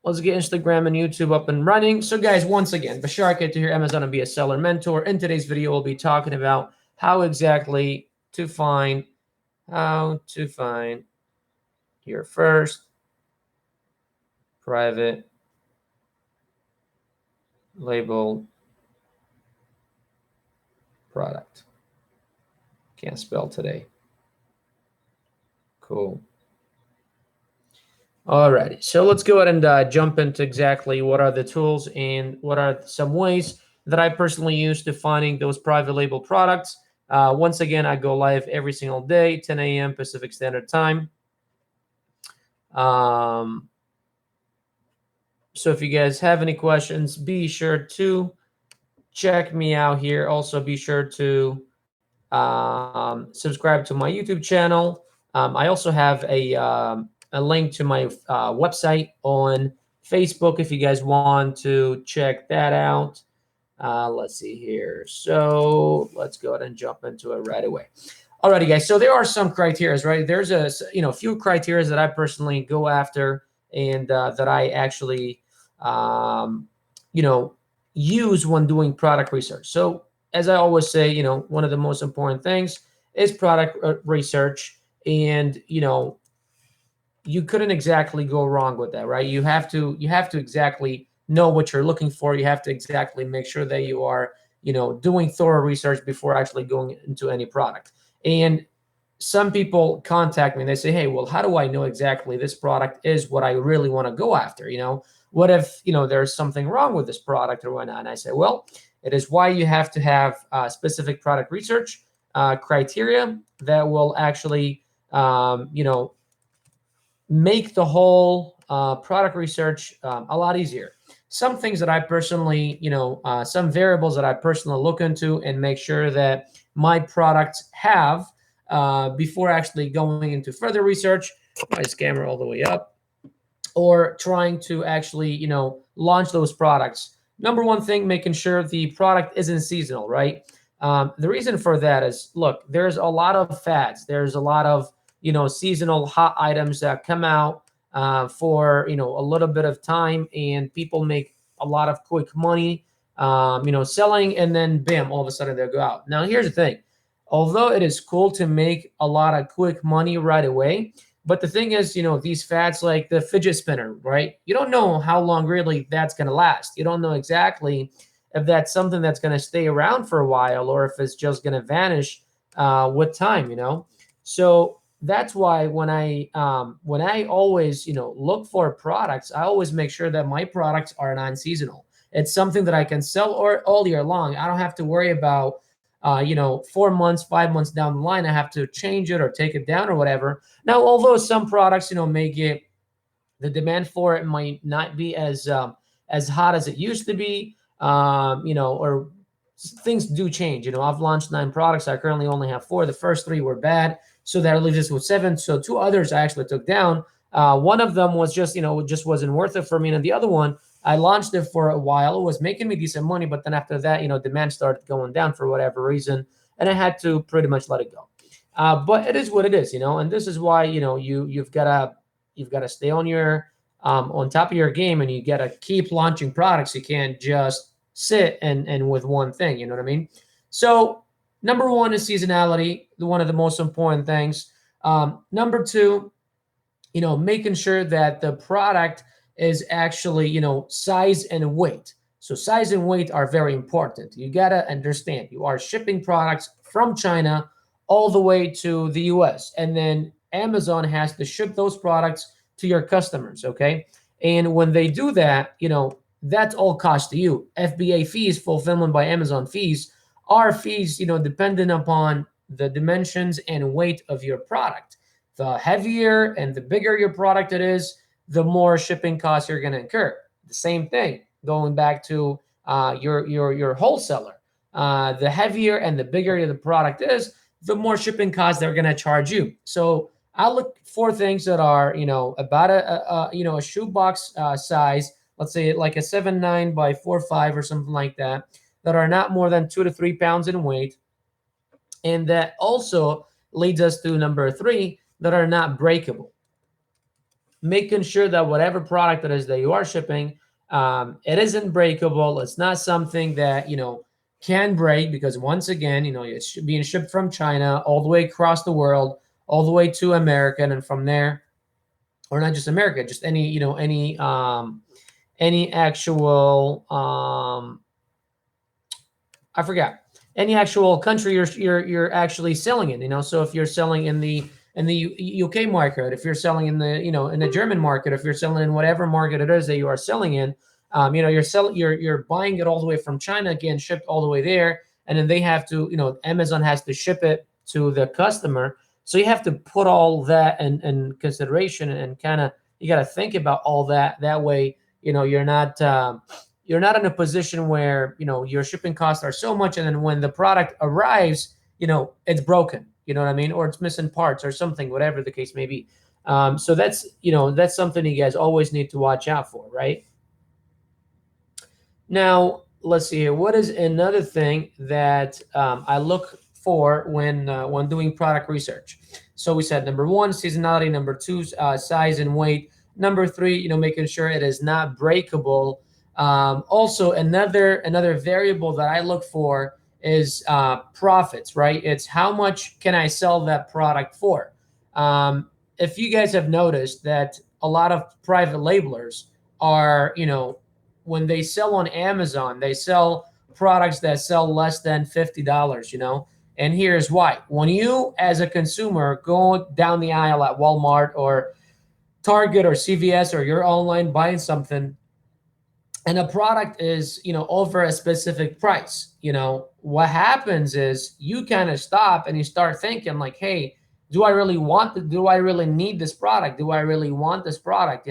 Let's get Instagram and YouTube up and running. So guys, once again, Bashar Kid here, Amazon and be a seller mentor. In today's video, we'll be talking about how to find your first private label product. Can't spell today. Cool. Alrighty, so let's go ahead and jump into exactly what are the tools and what are some ways that I personally use to finding those private label products. Once again, I go live every single day, 10 a.m. Pacific Standard Time. So if you guys have any questions, be sure to check me out here. Also, be sure to subscribe to my YouTube channel. I also have a link to my website on Facebook if you guys want to check that out. Let's see here. So let's go ahead and jump into it right away. Alrighty, guys. So there are some criteria, right? There's a few criteria that I personally go after and that I actually use when doing product research. So as I always say, one of the most important things is product research, and you couldn't exactly go wrong with that, right? You have to exactly know what you're looking for. You have to exactly make sure that you are, doing thorough research before actually going into any product. And some people contact me and they say, hey, well, how do I know exactly this product is what I really want to go after? What if, there's something wrong with this product or whatnot? And I say, well, it is why you have to have specific product research criteria that will actually, make the whole product research a lot easier. Some things that I personally, some variables that I personally look into and make sure that my products have before actually going into further research, my camera all the way up, or trying to actually, launch those products. Number one thing, making sure the product isn't seasonal, right? The reason for that is, look, there's a lot of fads. There's a lot of, seasonal hot items that come out for, a little bit of time, and people make a lot of quick money, selling, and then bam, all of a sudden they go out. Now, here's the thing. Although it is cool to make a lot of quick money right away, but the thing is, these fads like the fidget spinner, right? You don't know how long really that's going to last. You don't know exactly if that's something that's going to stay around for a while or if it's just going to vanish with time, So that's why when I always, look for products, I always make sure that my products are non-seasonal. It's something that I can sell all year long. I don't have to worry about 4 months, 5 months down the line, I have to change it or take it down or whatever. Now, although some products, may get, the demand for it might not be as hot as it used to be, or things do change. I've launched 9 products. I currently only have 4. The first 3 were bad, so that leaves us with 7. So 2 others I actually took down. One of them was just, it just wasn't worth it for me, and the other one, I launched it for a while. It was making me decent money, but then after that, demand started going down for whatever reason, and I had to pretty much let it go. But it is what it is, and this is why, you've got to stay on top of your game, and you got to keep launching products. You can't just sit and with one thing, you know what I mean? So number 1 is seasonality, one of the most important things. Number 2, making sure that the product is actually, size and weight. So size and weight are very important. You got to understand, you are shipping products from China all the way to the US, and then Amazon has to ship those products to your customers, okay? And when they do that, that's all cost to you. FBA fees, fulfillment by Amazon fees, are fees, dependent upon the dimensions and weight of your product. The heavier and the bigger your product it is, the more shipping costs you're going to incur. The same thing, going back to your wholesaler. The heavier and the bigger the product is, the more shipping costs they're going to charge you. So I look for things that are, about a shoebox size, let's say like a 7.9 by 4.5 or something like that are not more than 2 to 3 pounds in weight. And that also leads us to number 3, that are not breakable. making sure that whatever product it is that you are shipping, it isn't breakable. It's not something that, can break, because once again, it's being shipped from China all the way across the world, all the way to America, and from there, or not just America, just any actual, I forgot, any actual country you're actually selling in. So if you're selling in the UK market, if you're selling in the in the German market, if you're selling in whatever market it is that you are selling in, you're buying it all the way from China, again shipped all the way there, and then they have to, Amazon has to ship it to the customer. So you have to put all that in consideration, and kind of, you got to think about all that. That way, you're not in a position where your shipping costs are so much, and then when the product arrives, it's broken, you know what I mean, or it's missing parts or something, whatever the case may be. So that's something you guys always need to watch out for, right? Now let's see here. What is another thing that I look for when doing product research? So we said number one, seasonality. Number two, size and weight. Number three, making sure it is not breakable. Also, another variable that I look for is profits. Right? It's how much can I sell that product for. If you guys have noticed that a lot of private labelers are, when they sell on Amazon, they sell products that sell less than $50. And here's why. When you, as a consumer, go down the aisle at Walmart or Target or CVS, or you're online buying something, and a product is, over a specific price, what happens is you kind of stop and you start thinking like, hey, do I really need this product? Do I really want this product?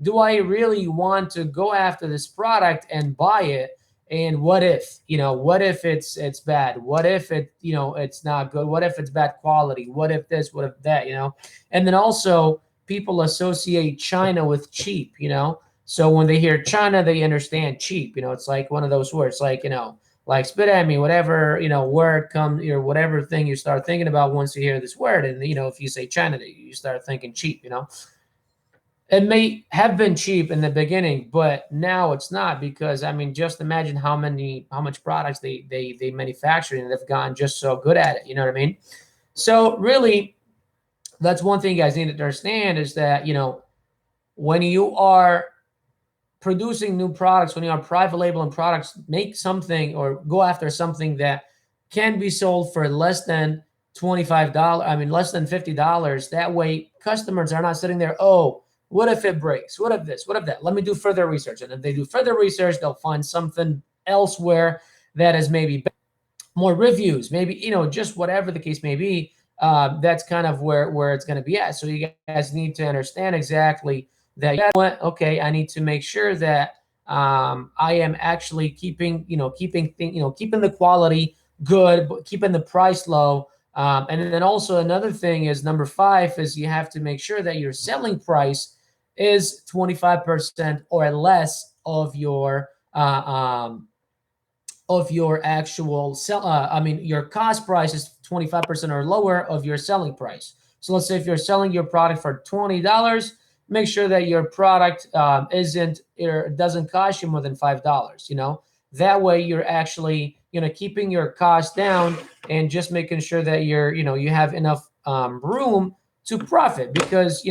Do I really want to go after this product and buy it? And what if it's bad? What if it's not good? What if it's bad quality? What if this? What if that? And then also, people associate China with cheap. So when they hear China, they understand cheap. It's like one of those words, like, like spit at me, whatever, word comes, or whatever thing you start thinking about once you hear this word. And, if you say China, you start thinking cheap. It may have been cheap in the beginning, but now it's not, because I mean, just imagine how much products they manufacture, and they've gotten just so good at it. You know what I mean? So really, that's one thing you guys need to understand, is that, when you are producing new products, when you are private labeling products, make something or go after something that can be sold for less than $25. I mean, less than $50. That way, customers are not sitting there, oh, what if it breaks? What if this? What if that? Let me do further research. And if they do further research, they'll find something elsewhere that is maybe more reviews, maybe, just whatever the case may be. That's kind of where it's going to be at. So you guys need to understand exactly that, okay, I need to make sure that I am actually keeping the quality good, but keeping the price low. And then also another thing is, number 5 is, you have to make sure that your selling price is 25% or less of your actual sell. I mean, your cost price is 25% or lower of your selling price. So let's say if you're selling your product for $20, make sure that your product doesn't cost you more than $5. That way you're actually keeping your costs down, and just making sure that you have enough room to profit. Because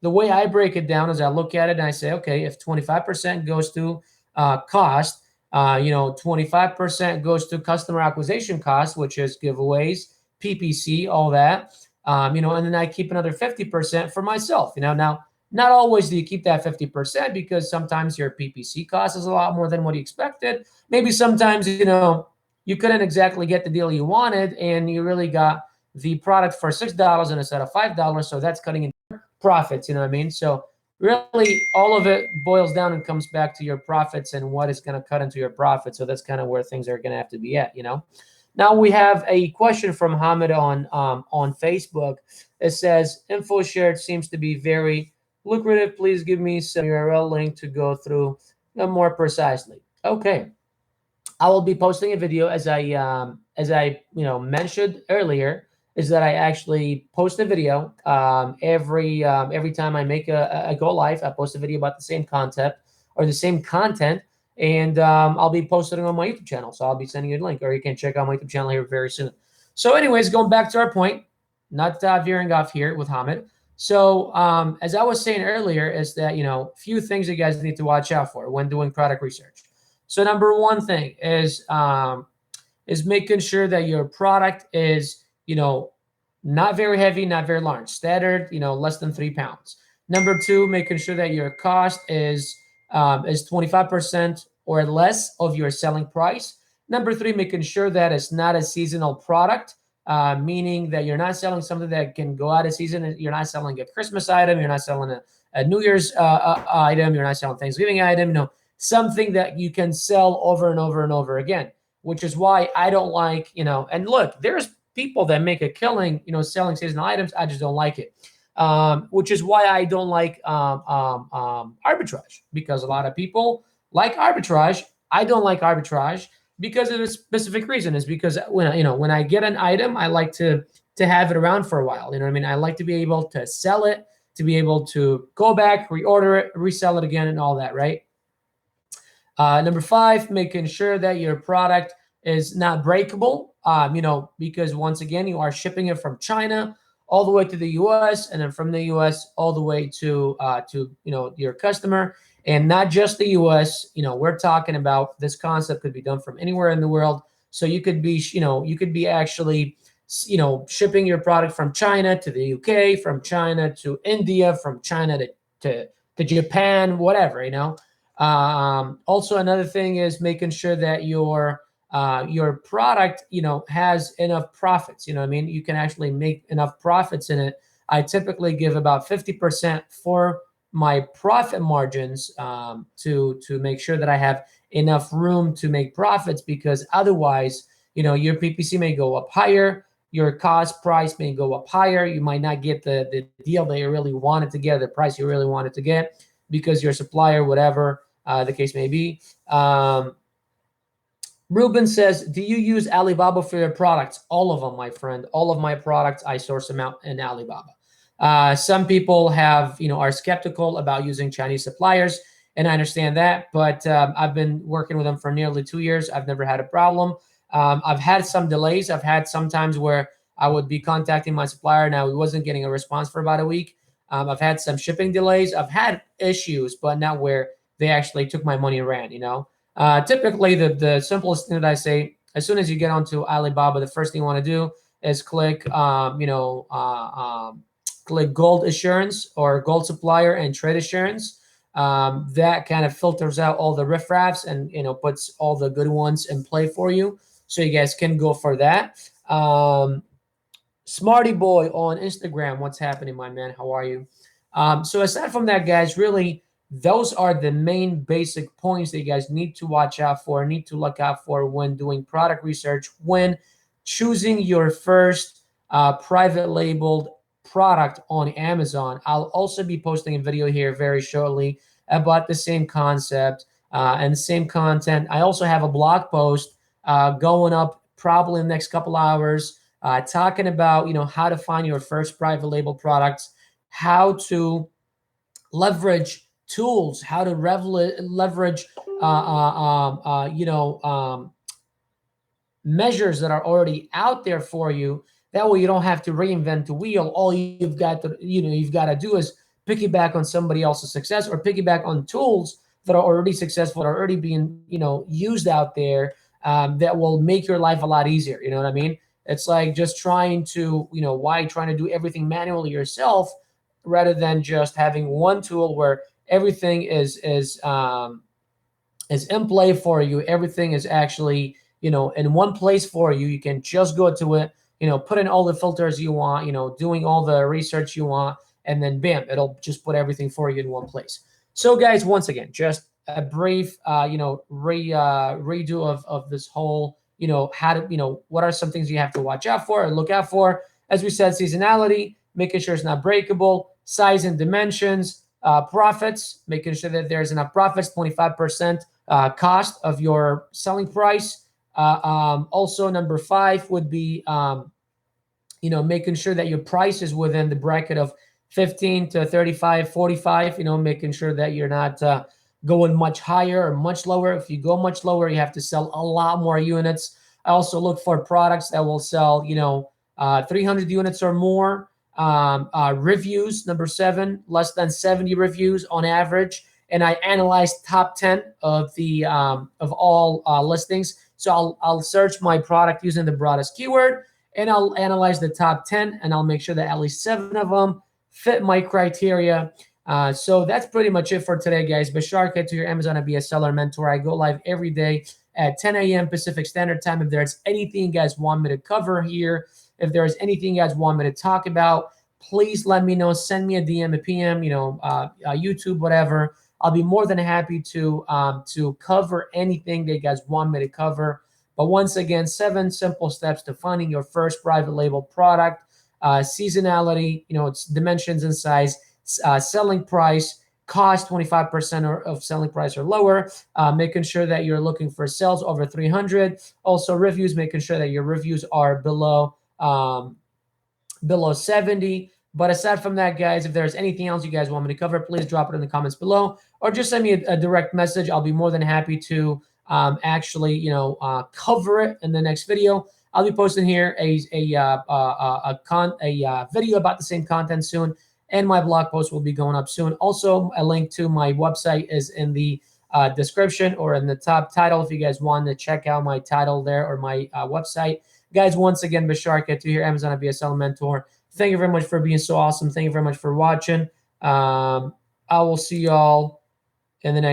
the way I break it down is, I look at it and I say, okay, if 25% goes to cost, 25% goes to customer acquisition cost, which is giveaways, PPC, all that. And then I keep another 50% for myself. Now, not always do you keep that 50%, because sometimes your PPC cost is a lot more than what you expected. Maybe sometimes, you couldn't exactly get the deal you wanted, and you really got the product for $6 instead of $5. So that's cutting into profits. You know what I mean? So really, all of it boils down and comes back to your profits and what is going to cut into your profit. So that's kind of where things are going to have to be at. Now we have a question from Hamid on Facebook. It says, info shared seems to be very lucrative. Please give me some URL link to go through them more precisely. Okay, I will be posting a video, as I mentioned earlier. is that I actually post a video every time I make a go live. I post a video about the same concept or the same content, and I'll be posting it on my YouTube channel. So I'll be sending you a link, or you can check out my YouTube channel here very soon. So, anyways, going back to our point, not veering off here with Hamid. So, as I was saying earlier, is that few things you guys need to watch out for when doing product research. So, number one thing is making sure that your product is not very heavy, not very large, standard, less than 3 pounds. Number two, making sure that your cost is 25% or less of your selling price. Number three, making sure that it's not a seasonal product, meaning that you're not selling something that can go out of season. You're not selling a Christmas item. You're not selling a New Year's item. You're not selling Thanksgiving item. Something that you can sell over and over and over again, which is why I don't like, and look, there's people that make a killing, selling seasonal items. I just don't like it. Which is why I don't like arbitrage, because a lot of people like arbitrage. I don't like arbitrage because of a specific reason. Is because when I get an item, I like to have it around for a while. You know what I mean? I like to be able to sell it, to be able to go back, reorder it, resell it again, and all that, right? Number five, making sure that your product is not breakable, because once again, you are shipping it from China all the way to the U.S. and then from the U.S. all the way to your customer, and not just the U.S. We're talking about this concept could be done from anywhere in the world. So you could be actually shipping your product from China to the UK, from China to India, from China to Japan, whatever. Also, another thing is making sure that your product, has enough profits. You know what I mean? You can actually make enough profits in it. I typically give about 50% for my profit margins to make sure that I have enough room to make profits, because otherwise, your PPC may go up higher, your cost price may go up higher. You might not get the deal that you really wanted to get, the price you really wanted to get, because your supplier, whatever the case may be. Ruben says, do you use Alibaba for your products? All of them, my friend. All of my products, I source them out in Alibaba. Some people are skeptical about using Chinese suppliers, and I understand that, but I've been working with them for nearly 2 years. I've never had a problem. I've had some delays. I've had some times where I would be contacting my supplier and I wasn't getting a response for about a week. I've had some shipping delays. I've had issues, but not where they actually took my money and ran. Typically, the simplest thing that I say, as soon as you get onto Alibaba, the first thing you want to do is click click Gold Assurance or Gold Supplier and Trade Assurance. That kind of filters out all the riffraffs and puts all the good ones in play for you, so you guys can go for that. Smarty Boy on Instagram, what's happening, my man? How are you? So aside from that, guys, really, those are the main basic points that you guys need to watch out for, need to look out for when doing product research, when choosing your first private labeled product on Amazon. I'll also be posting a video here very shortly about the same concept and the same content. I also have a blog post going up probably in the next couple hours talking about how to find your first private label products, how to leverage tools, how to leverage measures that are already out there for you. That way you don't have to reinvent the wheel. All you've got to do is piggyback on somebody else's success, or piggyback on tools that are already successful, are already being used out there, that will make your life a lot easier. You know what I mean? It's like just trying to why trying to do everything manually yourself, rather than just having one tool where everything is in play for you. Everything is actually in one place for you. You can just go to it, put in all the filters you want, doing all the research you want, and then bam, it'll just put everything for you in one place. So guys, once again, just a brief redo of this whole how to what are some things you have to watch out for or look out for. As we said, seasonality, making sure it's not breakable, size and dimensions, profits, making sure that there's enough profits, 25% cost of your selling price. Also, number 5 would be making sure that your price is within the bracket of 15 to 35, 45, making sure that you're not going much higher or much lower. If you go much lower, you have to sell a lot more units. I also look for products that will sell, 300 units or more. Reviews, number 7, less than 70 reviews on average. And I analyze top 10 of the of all listings. So I'll search my product using the broadest keyword, and I'll analyze the top 10, and I'll make sure that at least 7 of them fit my criteria. So that's pretty much it for today, guys. Bashar Kett to your Amazon FBA seller mentor. I go live every day at 10 a.m. Pacific Standard Time. If there's anything you guys want me to cover here, if there's anything you guys want me to talk about, please let me know. Send me a DM, a PM, YouTube, whatever. I'll be more than happy to cover anything that you guys want me to cover. But once again, 7 simple steps to finding your first private label product. Seasonality, its dimensions and size, selling price, cost 25% of selling price or lower, making sure that you're looking for sales over 300. Also reviews, making sure that your reviews are below 70. But aside from that, guys, if there's anything else you guys want me to cover, please drop it in the comments below, or just send me a direct message. I'll be more than happy to actually, cover it in the next video. I'll be posting here a video about the same content soon, and my blog post will be going up soon. Also, a link to my website is in the description or in the top title if you guys want to check out my title there or my website. Guys, once again, Bashar Kett to your Amazon FBA seller mentor. Thank you very much for being so awesome. Thank you very much for watching. I will see y'all in the next